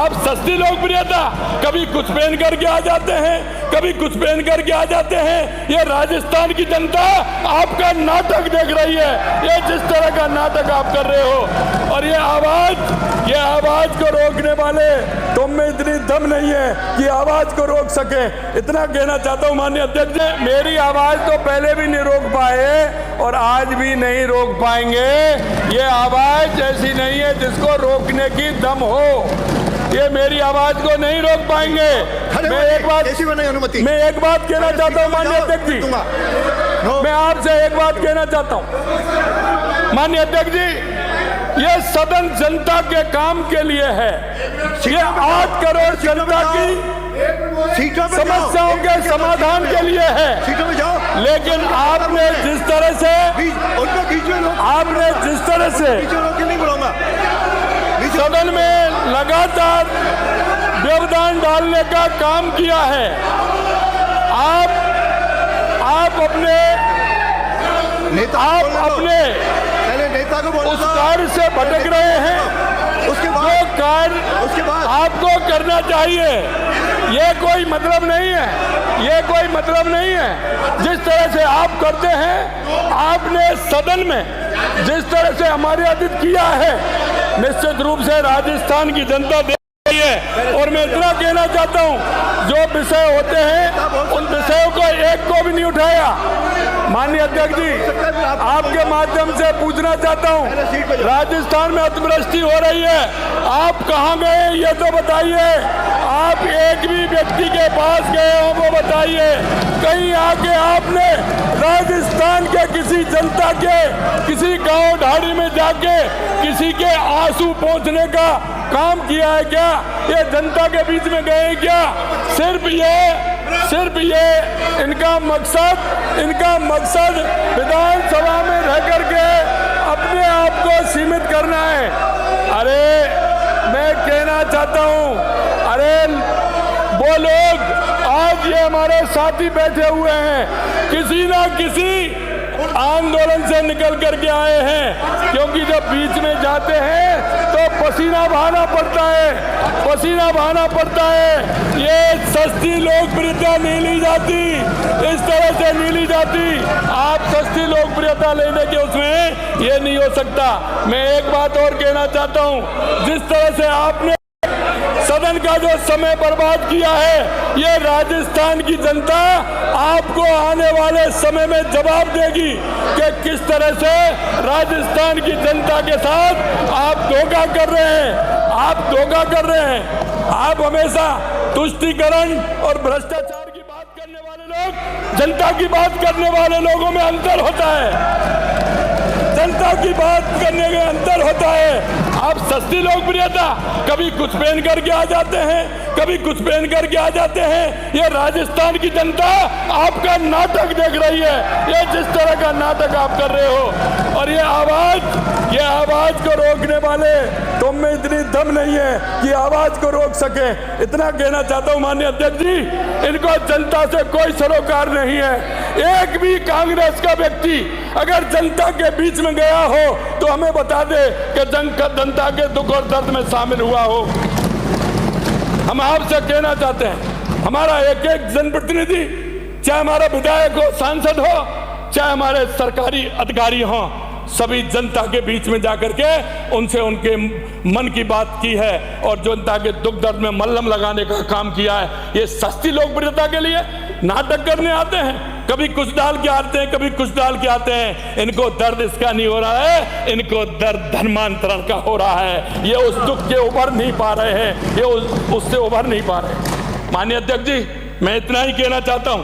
आप सस्ती लोकप्रियता, कभी कुछ पहन करके आ जाते हैं, कभी कुछ पहन करके आ जाते हैं। ये राजस्थान की जनता आपका नाटक देख रही है, ये जिस तरह का नाटक आप कर रहे हो। और ये आवाज को रोकने वाले तुम में इतनी दम नहीं है कि आवाज को रोक सके। इतना कहना चाहता हूं माननीय अध्यक्ष जी, मेरी आवाज तो पहले भी नहीं रोक पाए और आज भी नहीं रोक पाएंगे। ये आवाज ऐसी नहीं है जिसको रोकने की दम हो, ये मेरी आवाज को नहीं रोक पाएंगे। मैं एक बात कहना चाहता हूं माननीय अध्यक्ष जी, मैं आपसे एक बात कहना चाहता हूं माननीय अध्यक्ष जी, ये सदन जनता के काम के लिए है। ये 8 करोड़ जनता की समस्याओं के समाधान के लिए है। लेकिन आपने जिस तरह से सदन में लगातार व्यवधान डालने का काम किया है, आप अपने उस कार्य से भटक रहे हैं। उसके बाद आपको करना चाहिए, ये कोई मतलब नहीं है, ये कोई मतलब नहीं है। जिस तरह से आप करते हैं, आपने सदन में जिस तरह से हमारे आदित किया है, निश्चित रूप से राजस्थान की जनता देख रही है। और मैं इतना कहना चाहता हूं, जो विषय होते हैं उन विषयों को एक को भी नहीं उठाया। माननीय अध्यक्ष जी, आपके माध्यम से पूछना चाहता हूं, राजस्थान में अतिवृष्टि हो रही है, आप कहां गए ये तो बताइए। आप एक भी व्यक्ति के पास गए हो वो बताइए। कहीं आके आपने राजस्थान के किसी जनता के किसी गांव ढाड़ी में जाके किसी के आंसू पहुंचने का काम किया है क्या? ये जनता के बीच में गए क्या? सिर्फ ये इनका मकसद विधानसभा में रह करके अपने आप को सीमित करना है। अरे मैं कहना चाहता हूं, अरे वो लोग आज ये हमारे साथी बैठे हुए हैं, किसी ना किसी आंदोलन से निकल करके आए हैं, क्योंकि जब बीच में जाते हैं तो पसीना बहाना पड़ता है। ये सस्ती लोकप्रियता नहीं ली जाती, इस तरह से नहीं ली जाती। आप सस्ती लोकप्रियता लेने के उसमें ये नहीं हो सकता। मैं एक बात और कहना चाहता हूं, जिस तरह से आपने सदन का जो समय बर्बाद किया है, ये राजस्थान की जनता आपको आने वाले समय में जवाब देगी कि किस तरह से राजस्थान की जनता के साथ आप धोखा कर रहे हैं। आप हमेशा तुष्टीकरण और भ्रष्टाचार की बात करने वाले लोग, जनता की बात करने वाले लोगों में अंतर होता है, जनता की बात करने में अंतर होता है। आप सस्ती लोकप्रियता, कभी कुछ पहन करके आ जाते हैं, कभी कुछ पहन करके आ जाते हैं। ये राजस्थान की जनता आपका नाटक देख रही है, ये जिस तरह का नाटक आप कर रहे हो। और ये आवाज को रोकने वाले तुम में इतनी दम नहीं है कि आवाज को रोक सके। इतना कहना चाहता हूं माननीय अध्यक्ष जी, इनको जनता से कोई सरोकार नहीं है। एक भी कांग्रेस का व्यक्ति अगर जनता के बीच में गया हो तो हमें बता दे कि जनता के दुख और दर्द में शामिल हुआ हो। हम आपसे कहना चाहते हैं, हमारा एक जनप्रतिनिधि, चाहे हमारा विधायक हो, सांसद हो, चाहे हमारे सरकारी अधिकारी हो, सभी जनता के बीच में जाकर के उनसे उनके मन की बात की है और जनता के दुख दर्द में मल्हम लगाने का काम किया है। ये सस्ती लोकप्रियता के लिए नाटक करने आते हैं, कभी कुछ डाल के आते हैं, कभी कुछ डाल के आते हैं। इनको दर्द इसका नहीं हो रहा है, इनको दर्द धर्मांतरण का हो रहा है। ये उस दुख के उभर नहीं पा रहे हैं, ये उससे उभर नहीं पा रहे। माननीय अध्यक्ष जी, मैं इतना ही कहना चाहता हूं।